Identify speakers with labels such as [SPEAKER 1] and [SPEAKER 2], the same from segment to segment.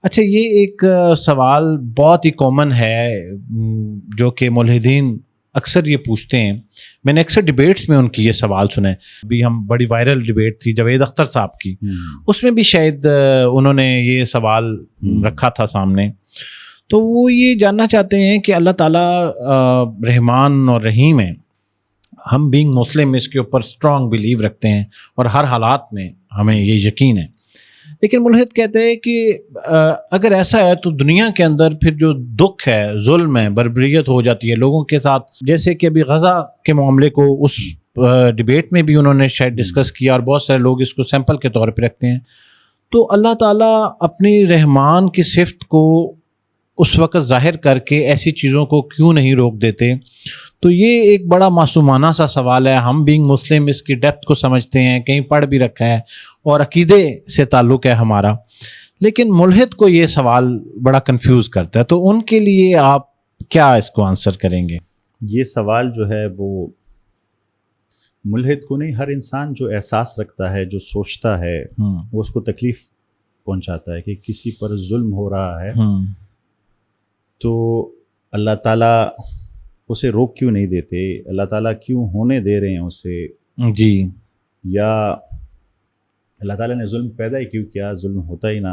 [SPEAKER 1] اچھا، یہ ایک سوال بہت ہی کامن ہے جو کہ ملحدین اکثر یہ پوچھتے ہیں. میں نے اکثر ڈبیٹس میں ان کی یہ سوال سنے. ابھی ہم بڑی وائرل ڈبیٹ تھی جاوید اختر صاحب کی, اس میں بھی شاید انہوں نے یہ سوال رکھا تھا سامنے. تو وہ یہ جاننا چاہتے ہیں کہ اللہ تعالیٰ رحمان اور رحیم ہے, ہم بینگ مسلم اس کے اوپر اسٹرانگ بلیو رکھتے ہیں اور ہر حالات میں ہمیں یہ یقین ہے, لیکن ملحد کہتے ہیں کہ اگر ایسا ہے تو دنیا کے اندر پھر جو دکھ ہے, ظلم ہے, بربریت ہو جاتی ہے لوگوں کے ساتھ, جیسے کہ ابھی غزہ کے معاملے کو اس ڈبیٹ میں بھی انہوں نے شاید ڈسکس کیا, اور بہت سارے لوگ اس کو سیمپل کے طور پہ رکھتے ہیں. تو اللہ تعالیٰ اپنی رحمان کی صفت کو اس وقت ظاہر کر کے ایسی چیزوں کو کیوں نہیں روک دیتے؟ تو یہ ایک بڑا معصومانہ سا سوال ہے. ہم بینگ مسلم اس کی ڈیپتھ کو سمجھتے ہیں, کہیں پڑھ بھی رکھا ہے اور عقیدے سے تعلق ہے ہمارا, لیکن ملحد کو یہ سوال بڑا کنفیوز کرتا ہے. تو ان کے لیے آپ کیا اس کو آنسر کریں گے؟
[SPEAKER 2] یہ سوال جو ہے وہ ملحد کو نہیں, ہر انسان جو احساس رکھتا ہے, جو سوچتا ہے, وہ اس کو تکلیف پہنچاتا ہے کہ کسی پر ظلم ہو رہا ہے تو اللہ تعالیٰ اسے روک کیوں نہیں دیتے, اللہ تعالیٰ کیوں ہونے دے رہے ہیں اسے,
[SPEAKER 1] جی,
[SPEAKER 2] یا اللہ تعالیٰ نے ظلم پیدا ہی کیوں کیا, ظلم ہوتا ہی نہ.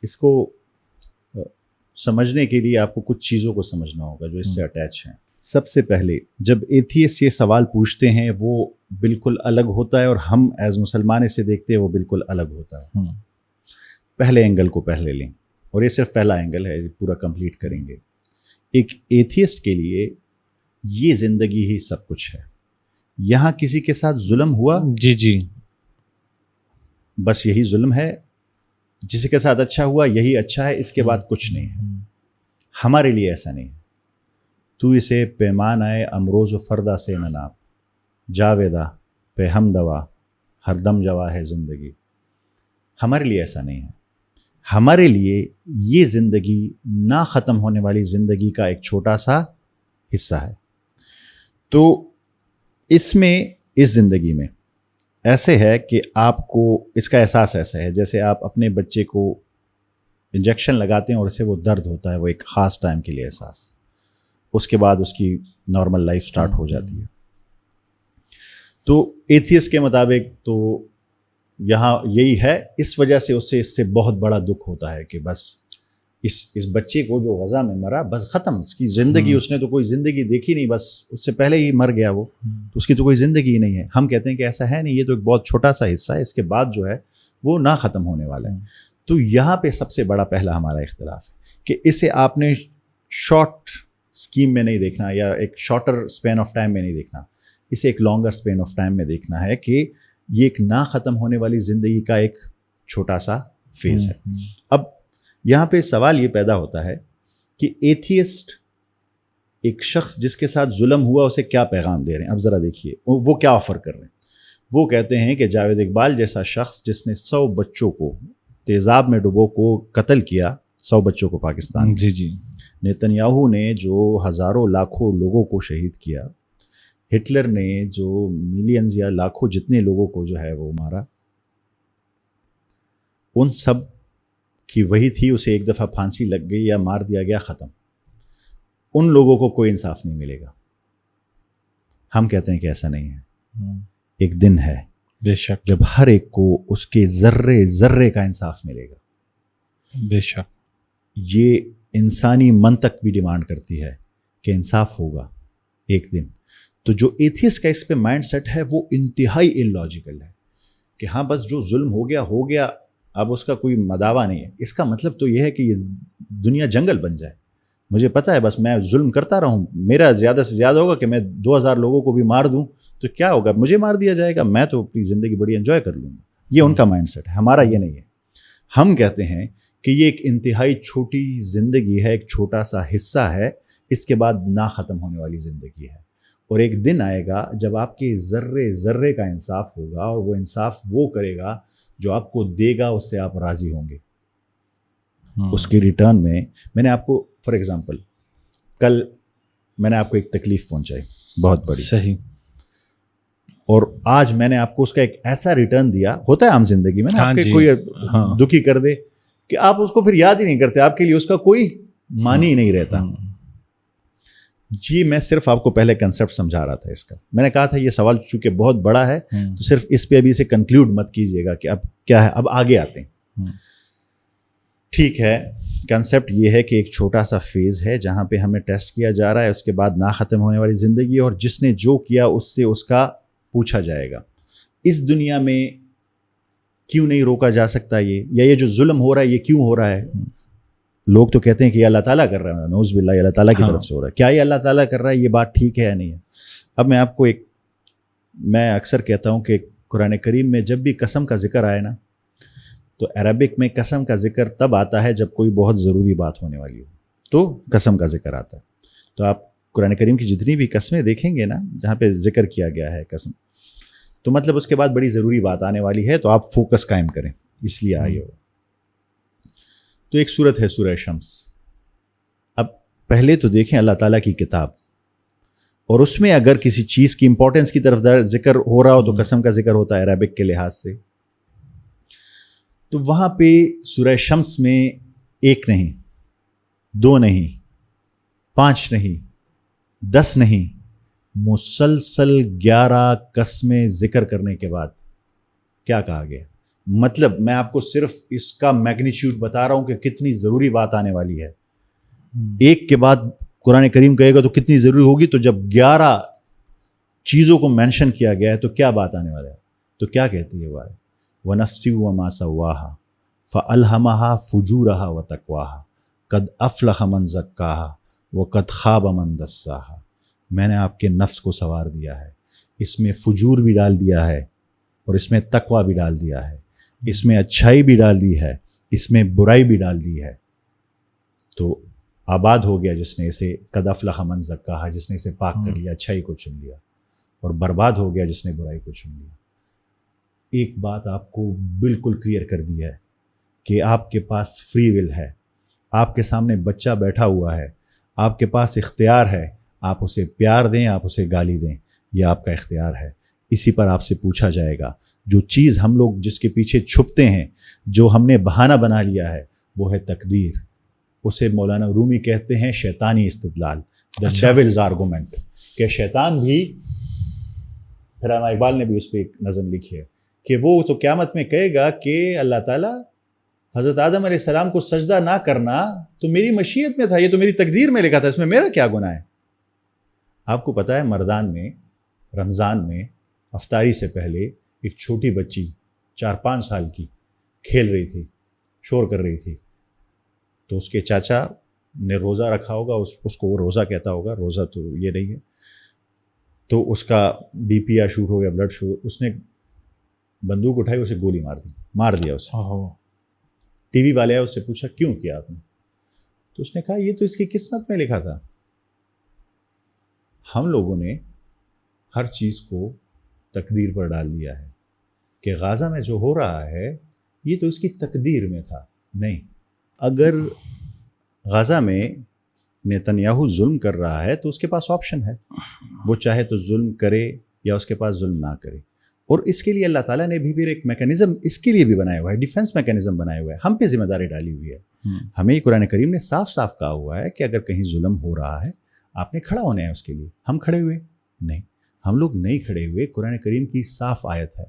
[SPEAKER 2] اس کو سمجھنے کے لیے آپ کو کچھ چیزوں کو سمجھنا ہوگا جو اس سے اٹیچ ہیں. سب سے پہلے جب ایتھیسٹ یہ سوال پوچھتے ہیں وہ بالکل الگ ہوتا ہے, اور ہم ایز مسلمان اسے دیکھتے ہیں وہ بالکل الگ ہوتا ہے. پہلے اینگل کو پہلے لیں, اور یہ صرف پہلا اینگل ہے, پورا کمپلیٹ کریں گے. ایک ایتھیسٹ کے لیے یہ زندگی ہی سب کچھ ہے. یہاں کسی کے ساتھ ظلم ہوا,
[SPEAKER 1] جی,
[SPEAKER 2] بس یہی ظلم ہے. جس کے ساتھ اچھا ہوا یہی اچھا ہے, اس کے بعد کچھ نہیں ہے. ہمارے لیے ایسا نہیں ہے. تو اسے پیمان آئے امروز و فردا سے نہ ناپ, جاویدہ پہ ہم دوا ہر دم جوا ہے زندگی. ہمارے لیے ایسا نہیں ہے. ہمارے لیے یہ زندگی نہ ختم ہونے والی زندگی کا ایک چھوٹا سا حصہ ہے. تو اس میں, اس زندگی میں ایسے ہے کہ آپ کو اس کا احساس ایسا ہے جیسے آپ اپنے بچے کو انجیکشن لگاتے ہیں اور اسے وہ درد ہوتا ہے, وہ ایک خاص ٹائم کے لیے احساس, اس کے بعد اس کی نارمل لائف سٹارٹ ہو جاتی ہے. تو ایتھیسٹ کے مطابق تو یہاں یہی ہے. اس وجہ سے اس سے بہت بڑا دکھ ہوتا ہے کہ بس اس بچے کو جو غزہ میں مرا, بس ختم, اس کی زندگی, اس نے تو کوئی زندگی دیکھی نہیں, بس اس سے پہلے ہی مر گیا وہ, تو اس کی تو کوئی زندگی ہی نہیں ہے. ہم کہتے ہیں کہ ایسا ہے نہیں, یہ تو ایک بہت چھوٹا سا حصہ ہے, اس کے بعد جو ہے وہ نہ ختم ہونے والا ہے. تو یہاں پہ سب سے بڑا پہلا ہمارا اختلاف ہے کہ اسے آپ نے شارٹ اسکیم میں نہیں دیکھنا, یا ایک شارٹر اسپین آف ٹائم میں نہیں دیکھنا, اسے ایک لانگر اسپین آف ٹائم میں دیکھنا ہے کہ یہ ایک نہ ختم ہونے والی زندگی کا ایک چھوٹا سا فیز ہے. اب یہاں پہ سوال یہ پیدا ہوتا ہے کہ ایتھیسٹ ایک شخص جس کے ساتھ ظلم ہوا اسے کیا پیغام دے رہے ہیں. اب ذرا دیکھیے وہ کیا آفر کر رہے ہیں. وہ کہتے ہیں کہ جاوید اقبال جیسا شخص جس نے 100 بچوں کو تیزاب میں ڈبو کو قتل کیا, 100 بچوں کو پاکستان,
[SPEAKER 1] جی,
[SPEAKER 2] نیتنیاہو نے جو ہزاروں لاکھوں لوگوں کو شہید کیا, ہٹلر نے جو ملینز یا لاکھوں جتنے لوگوں کو جو ہے وہ مارا, ان سب کی وہی تھی, اسے ایک دفعہ پھانسی لگ گئی یا مار دیا گیا, ختم. ان لوگوں کو کوئی انصاف نہیں ملے گا. ہم کہتے ہیں کہ ایسا نہیں ہے. ایک دن ہے
[SPEAKER 1] بے شک,
[SPEAKER 2] جب ہر ایک کو اس کے ذرے ذرے کا انصاف ملے گا.
[SPEAKER 1] بے شک,
[SPEAKER 2] یہ انسانی منطق بھی ڈیمانڈ کرتی ہے کہ انصاف ہوگا ایک دن. تو جو ایتھیسٹ کا اس پہ مائنڈ سیٹ ہے وہ انتہائی اللاجیکل ہے کہ ہاں بس جو ظلم ہو گیا, اب اس کا کوئی مداوع نہیں ہے. اس کا مطلب تو یہ ہے کہ یہ دنیا جنگل بن جائے. مجھے پتہ ہے بس میں ظلم کرتا رہوں, میرا زیادہ سے زیادہ ہوگا کہ میں 2000 لوگوں کو بھی مار دوں تو کیا ہوگا, مجھے مار دیا جائے گا, میں تو اپنی زندگی بڑی انجوائے کر لوں گا. یہ ان کا مائنڈ سیٹ ہے, ہمارا یہ نہیں ہے. ہم کہتے ہیں کہ یہ ایک انتہائی چھوٹی زندگی ہے, ایک چھوٹا سا حصہ ہے, اس کے بعد نہ ختم ہونے والی زندگی ہے. اور ایک دن آئے گا جب آپ کے ذرے ذرے کا انصاف ہوگا, اور وہ انصاف وہ کرے گا جو آپ کو دے گا, اس سے آپ راضی ہوں گے. اس کی ریٹرن میں نے آپ کو فار ایگزامپل کل میں نے آپ کو ایک تکلیف پہنچائی بہت بڑی,
[SPEAKER 1] صحیح,
[SPEAKER 2] اور آج میں نے آپ کو اس کا ایک ایسا ریٹرن دیا. ہوتا ہے عام زندگی میں نا, آپ کے کوئی دکھی کر دے کہ آپ اس کو پھر یاد ہی نہیں کرتے, آپ کے لیے اس کا کوئی معنی ہی نہیں رہتا. جی میں صرف آپ کو پہلے کنسیپٹ سمجھا رہا تھا اس کا. میں نے کہا تھا یہ سوال چونکہ بہت بڑا ہے تو صرف اس پہ ابھی سے کنکلوڈ مت کیجیے گا کہ اب کیا ہے, اب آگے آتے ہیں. ٹھیک ہے, کنسیپٹ یہ ہے کہ ایک چھوٹا سا فیز ہے جہاں پہ ہمیں ٹیسٹ کیا جا رہا ہے, اس کے بعد نہ ختم ہونے والی زندگی, اور جس نے جو کیا اس سے اس کا پوچھا جائے گا. اس دنیا میں کیوں نہیں روکا جا سکتا یہ جو ظلم ہو رہا ہے یہ کیوں ہو رہا ہے؟ لوگ تو کہتے ہیں کہ یہ اللہ تعالیٰ کر رہا ہے, نعوذ باللہ یہ اللہ تعالیٰ کی طرف سے ہو رہا ہے. کیا یہ اللہ تعالیٰ کر رہا ہے, یہ بات ٹھیک ہے یا نہیں ہے؟ اب میں آپ کو میں اکثر کہتا ہوں کہ قرآن کریم میں جب بھی قسم کا ذکر آئے نا تو عربک میں قسم کا ذکر تب آتا ہے جب کوئی بہت ضروری بات ہونے والی ہو تو قسم کا ذکر آتا ہے. تو آپ قرآن کریم کی جتنی بھی قسمیں دیکھیں گے نا جہاں پہ ذکر کیا گیا ہے قسم, تو مطلب اس کے بعد بڑی ضروری بات آنے والی ہے, تو آپ فوکس قائم کریں, اس لیے آئی ہو. تو ایک صورت ہے سورہ شمس. اب پہلے تو دیکھیں اللہ تعالیٰ کی کتاب, اور اس میں اگر کسی چیز کی امپورٹنس کی طرف ذکر ہو رہا ہو تو قسم کا ذکر ہوتا ہے عربک کے لحاظ سے. تو وہاں پہ سورہ شمس میں 1 نہیں, 2 نہیں, 5 نہیں, 10 نہیں, مسلسل 11 قسمیں ذکر کرنے کے بعد کیا کہا گیا. مطلب میں آپ کو صرف اس کا میگنیچیوڈ بتا رہا ہوں کہ کتنی ضروری بات آنے والی ہے. ایک کے بعد قرآن کریم کہے گا تو کتنی ضروری ہوگی, تو جب 11 چیزوں کو مینشن کیا گیا ہے تو کیا بات آنے والا ہے. تو کیا کہتی ہے وہ آیت, وَنَفْسٍ وَمَا سَوَّاهَا فَأَلْهَمَهَا فُجُورَهَا وَتَقْوَاهَا قَدْ أَفْلَحَ مَنْ زَكَّاهَا وَقَدْ خَابَ مَنْ دَسَّاهَا. میں نے آپ کے نفس کو سوار دیا ہے, اس میں فجور بھی ڈال دیا ہے اور اس میں تقویٰ بھی ڈال دیا ہے, اس میں اچھائی بھی ڈال دی ہے, اس میں برائی بھی ڈال دی ہے. تو آباد ہو گیا جس نے اسے قد افلح من زکاہا, جس نے اسے پاک کر لیا, اچھائی کو چن لیا, اور برباد ہو گیا جس نے برائی کو چن لیا. ایک بات آپ کو بالکل کلیئر کر دی ہے کہ آپ کے پاس فری ول ہے, آپ کے سامنے بچہ بیٹھا ہوا ہے, آپ کے پاس اختیار ہے, آپ اسے پیار دیں, آپ اسے گالی دیں, یہ آپ کا اختیار ہے. اسی پر آپ سے پوچھا جائے گا. جو چیز ہم لوگ جس کے پیچھے چھپتے ہیں, جو ہم نے بہانہ بنا لیا ہے, وہ ہے تقدیر. اسے مولانا رومی کہتے ہیں شیطانی استدلال, دا ڈیولز آرگومنٹ, کہ شیطان بھی, پھر علامہ اقبال نے بھی اس پہ ایک نظم لکھی ہے کہ وہ تو قیامت میں کہے گا کہ اللہ تعالیٰ حضرت آدم علیہ السلام کو سجدہ نہ کرنا تو میری مشیت میں تھا, یہ تو میری تقدیر میں لکھا تھا, اس میں میرا کیا گناہ ہے. آپ کو پتہ ہے مردان میں رمضان میں افطاری سے پہلے ایک چھوٹی بچی 4-5 سال کی کھیل رہی تھی, شور کر رہی تھی, تو اس کے چاچا نے روزہ رکھا ہوگا, اس کو وہ روزہ کہتا ہوگا, روزہ تو یہ نہیں ہے, تو اس کا بی پی یا شوٹ ہو گیا, بلڈ شوگر, اس نے بندوق اٹھائی, اسے گولی مار دیا اسے. ٹی وی والے آئے, اس سے پوچھا کیوں کیا آپ نے, تو اس نے کہا یہ تو اس کی قسمت میں لکھا تھا. ہم لوگوں نے ہر چیز کو تقدیر پر ڈال دیا ہے کہ غزہ میں جو ہو رہا ہے یہ تو اس کی تقدیر میں تھا. نہیں, اگر غزہ میں نیتنیاہو ظلم کر رہا ہے تو اس کے پاس آپشن ہے, وہ چاہے تو ظلم کرے یا اس کے پاس ظلم نہ کرے. اور اس کے لیے اللہ تعالیٰ نے بھی پھر ایک میکانزم اس کے لیے بھی بنایا ہوا ہے, ڈیفنس میکانزم بنایا ہوا ہے, ہم پہ ذمہ داری ڈالی ہوئی ہے. ہمیں قرآن کریم نے صاف صاف کہا ہوا ہے کہ اگر کہیں ظلم ہو رہا ہے آپ نے کھڑا ہونا ہے اس کے لیے. ہم کھڑے ہوئے نہیں, ہم لوگ نہیں کھڑے ہوئے. قرآن کریم کی صاف آیت ہے.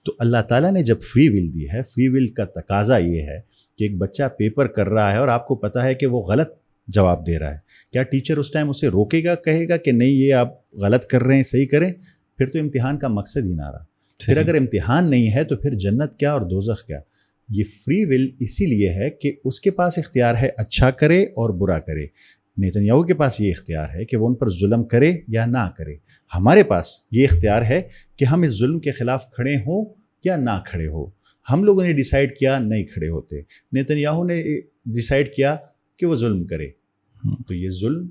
[SPEAKER 2] تو اللہ تعالیٰ نے جب فری ول دی ہے, فری ول کا تقاضا یہ ہے کہ ایک بچہ پیپر کر رہا ہے اور آپ کو پتہ ہے کہ وہ غلط جواب دے رہا ہے, کیا ٹیچر اس ٹائم اسے روکے گا, کہے گا کہ نہیں یہ آپ غلط کر رہے ہیں, صحیح کریں؟ پھر تو امتحان کا مقصد ہی نہ رہا. پھر اگر امتحان نہیں ہے تو پھر جنت کیا اور دوزخ کیا. یہ فری ول اسی لیے ہے کہ اس کے پاس اختیار ہے اچھا کرے اور برا کرے. نیتنیاہو کے پاس یہ اختیار ہے کہ وہ ان پر ظلم کرے یا نہ کرے. ہمارے پاس یہ اختیار ہے کہ ہم اس ظلم کے خلاف کھڑے ہوں یا نہ کھڑے ہو. ہم لوگوں نے ڈیسائیڈ کیا نہیں کھڑے ہوتے, نیتنیاہو نے ڈیسائیڈ کیا کہ وہ ظلم کرے. تو یہ ظلم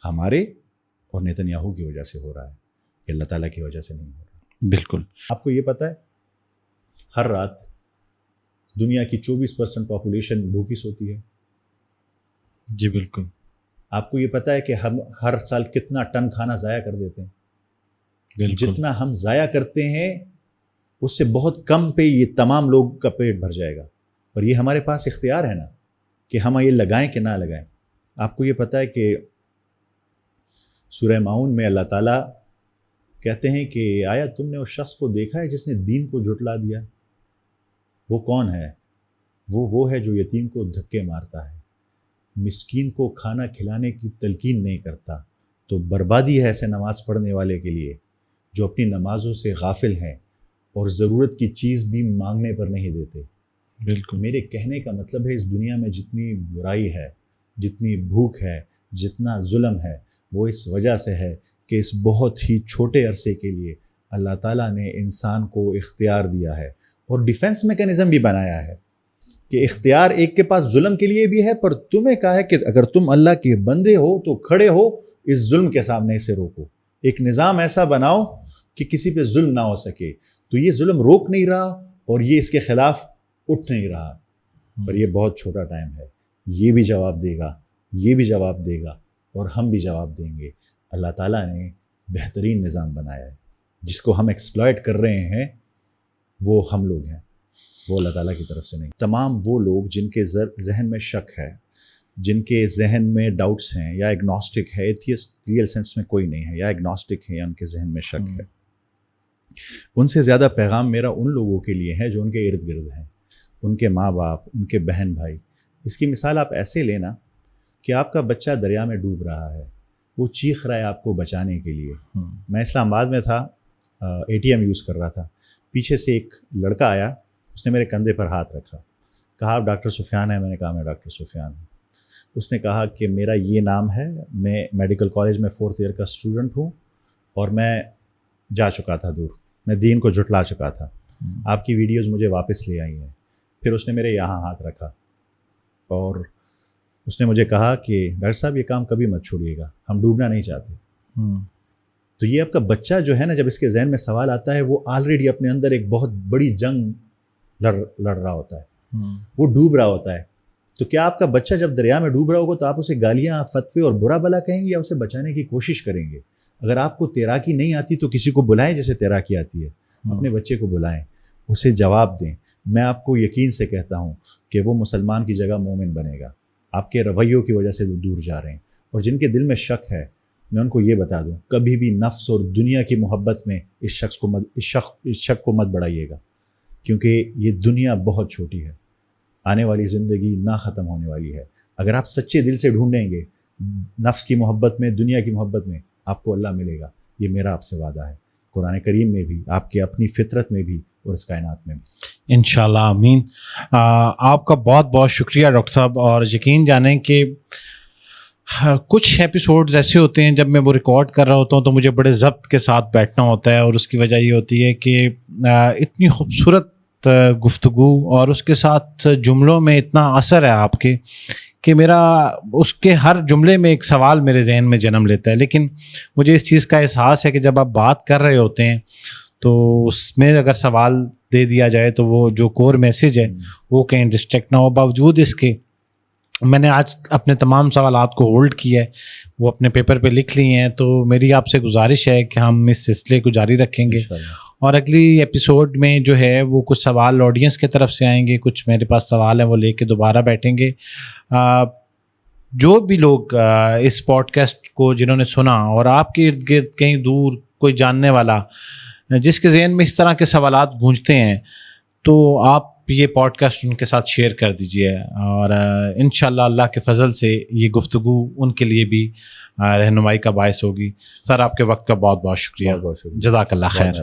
[SPEAKER 2] ہمارے اور نیتنیاہو کی وجہ سے ہو رہا ہے, کہ اللہ تعالیٰ کی وجہ سے نہیں ہو رہا.
[SPEAKER 1] بالکل.
[SPEAKER 2] آپ کو یہ پتہ ہے ہر رات دنیا کی 24% پاپولیشن بھوکی سوتی ہے.
[SPEAKER 1] جی بالکل.
[SPEAKER 2] آپ کو یہ پتہ ہے کہ ہم ہر سال کتنا ٹن کھانا ضائع کر دیتے ہیں.
[SPEAKER 1] بالکل.
[SPEAKER 2] جتنا ہم ضائع کرتے ہیں اس سے بہت کم پہ یہ تمام لوگ کا پیٹ بھر جائے گا. اور یہ ہمارے پاس اختیار ہے نا کہ ہم یہ لگائیں کہ نہ لگائیں. آپ کو یہ پتہ ہے کہ سورہ ماؤن میں اللہ تعالیٰ کہتے ہیں کہ آیا تم نے اس شخص کو دیکھا ہے جس نے دین کو جھٹلا دیا؟ وہ کون ہے؟ وہ ہے جو یتیم کو دھکے مارتا ہے, مسکین کو کھانا کھلانے کی تلقین نہیں کرتا. تو بربادی ہے ایسے نماز پڑھنے والے کے لیے جو اپنی نمازوں سے غافل ہیں اور ضرورت کی چیز بھی مانگنے پر نہیں دیتے.
[SPEAKER 1] بالکل.
[SPEAKER 2] میرے کہنے کا مطلب ہے اس دنیا میں جتنی برائی ہے, جتنی بھوک ہے, جتنا ظلم ہے, وہ اس وجہ سے ہے کہ اس بہت ہی چھوٹے عرصے کے لیے اللہ تعالیٰ نے انسان کو اختیار دیا ہے اور ڈیفنس میکینزم بھی بنایا ہے کہ اختیار ایک کے پاس ظلم کے لیے بھی ہے, پر تمہیں کہا ہے کہ اگر تم اللہ کے بندے ہو تو کھڑے ہو اس ظلم کے سامنے اسے روکو. ایک نظام ایسا بناؤ کہ کسی پہ ظلم نہ ہو سکے. تو یہ ظلم روک نہیں رہا اور یہ اس کے خلاف اٹھ نہیں رہا, پر یہ بہت چھوٹا ٹائم ہے. یہ بھی جواب دے گا, یہ بھی جواب دے گا اور ہم بھی جواب دیں گے. اللہ تعالیٰ نے بہترین نظام بنایا ہے, جس کو ہم ایکسپلائٹ کر رہے ہیں وہ ہم لوگ ہیں, وہ اللہ تعالیٰ کی طرف سے نہیں. تمام وہ لوگ جن کے ذہن میں شک ہے, جن کے ذہن میں ڈاؤٹس ہیں یا ایگنوسٹک ہے, ایتھیسٹ ریئل سینس میں کوئی نہیں ہے, یا ایگنوسٹک ہے یا ان کے ذہن میں شک ہے, ان سے زیادہ پیغام میرا ان لوگوں کے لیے ہے جو ان کے ارد گرد ہیں, ان کے ماں باپ, ان کے بہن بھائی. اس کی مثال آپ ایسے لینا کہ آپ کا بچہ دریا میں ڈوب رہا ہے, وہ چیخ رہا ہے آپ کو بچانے کے لیے. میں اسلام آباد میں تھا, ATM یوز کر رہا تھا, پیچھے سے ایک لڑکا آیا, اس نے میرے کندھے پر ہاتھ رکھا, کہا آپ ڈاکٹر سفیان ہیں؟ میں نے کہا میں ڈاکٹر سفیان ہوں. اس نے کہا کہ میرا یہ نام ہے, میں میڈیکل کالج میں 4th ایئر کا اسٹوڈنٹ ہوں اور میں جا چکا تھا دور, میں دین کو جھٹلا چکا تھا, آپ کی ویڈیوز مجھے واپس لے آئی ہیں. پھر اس نے میرے یہاں ہاتھ رکھا اور اس نے مجھے کہا کہ ڈاکٹر صاحب یہ کام کبھی مت چھوڑیے گا, ہم ڈوبنا نہیں چاہتے. تو یہ آپ کا بچہ جو ہے نا, جب اس کے ذہن میں سوال آتا ہے, وہ آلریڈی اپنے اندر ایک بہت بڑی جنگ لڑ رہا ہوتا ہے, وہ ڈوب رہا ہوتا ہے. تو کیا آپ کا بچہ جب دریا میں ڈوب رہا ہوگا تو آپ اسے گالیاں, فتوے اور برا بھلا کہیں گے یا اسے بچانے کی کوشش کریں گے؟ اگر آپ کو تیراکی نہیں آتی تو کسی کو بلائیں جسے تیراکی آتی ہے, اپنے بچے کو بلائیں, اسے جواب دیں. میں آپ کو یقین سے کہتا ہوں کہ وہ مسلمان کی جگہ مومن بنے گا. آپ کے رویوں کی وجہ سے وہ دور جا رہے ہیں. اور جن کے دل میں شک ہے, میں ان کو یہ بتا دوں, کبھی بھی نفس اور دنیا کی محبت میں اس شک کو مت بڑھائیے گا, کیونکہ یہ دنیا بہت چھوٹی ہے, آنے والی زندگی نہ ختم ہونے والی ہے. اگر آپ سچے دل سے ڈھونڈیں گے نفس کی محبت میں, دنیا کی محبت میں, آپ کو اللہ ملے گا. یہ میرا آپ سے وعدہ ہے, قرآن کریم میں بھی, آپ کی اپنی فطرت میں بھی اور اس کائنات میں بھی.
[SPEAKER 1] انشاءاللہ آمین. آپ کا بہت بہت شکریہ ڈاکٹر صاحب. اور یقین جانیں کہ کچھ ایپیسوڈز ایسے ہوتے ہیں جب میں وہ ریکارڈ کر رہا ہوتا ہوں تو مجھے بڑے ضبط کے ساتھ بیٹھنا ہوتا ہے, اور اس کی وجہ یہ ہوتی ہے کہ اتنی خوبصورت گفتگو اور اس کے ساتھ جملوں میں اتنا اثر ہے آپ کے کہ میرا اس کے ہر جملے میں ایک سوال میرے ذہن میں جنم لیتا ہے. لیکن مجھے اس چیز کا احساس ہے کہ جب آپ بات کر رہے ہوتے ہیں تو اس میں اگر سوال دے دیا جائے تو وہ جو کور میسیج ہے وہ کہیں ڈسٹریکٹ نہ ہو. باوجود اس کے میں نے آج اپنے تمام سوالات کو ہولڈ کیا ہے, وہ اپنے پیپر پہ لکھ لیے ہیں. تو میری آپ سے گزارش ہے کہ ہم اس سلسلے کو جاری رکھیں گے, اور اگلی ایپیسوڈ میں جو ہے وہ کچھ سوال آڈینس کی طرف سے آئیں گے, کچھ میرے پاس سوال ہیں وہ لے کے دوبارہ بیٹھیں گے. جو بھی لوگ اس پوڈ کاسٹ کو جنہوں نے سنا, اور آپ کے ارد گرد کہیں دور کوئی جاننے والا جس کے ذہن میں اس طرح کے سوالات گونجتے ہیں, تو آپ یہ پوڈ کاسٹ ان کے ساتھ شیئر کر دیجیے, اور انشاءاللہ اللہ کے فضل سے یہ گفتگو ان کے لیے بھی رہنمائی کا باعث ہوگی. سر آپ کے وقت کا بہت بہت شکریہ. جزاک اللہ خیر.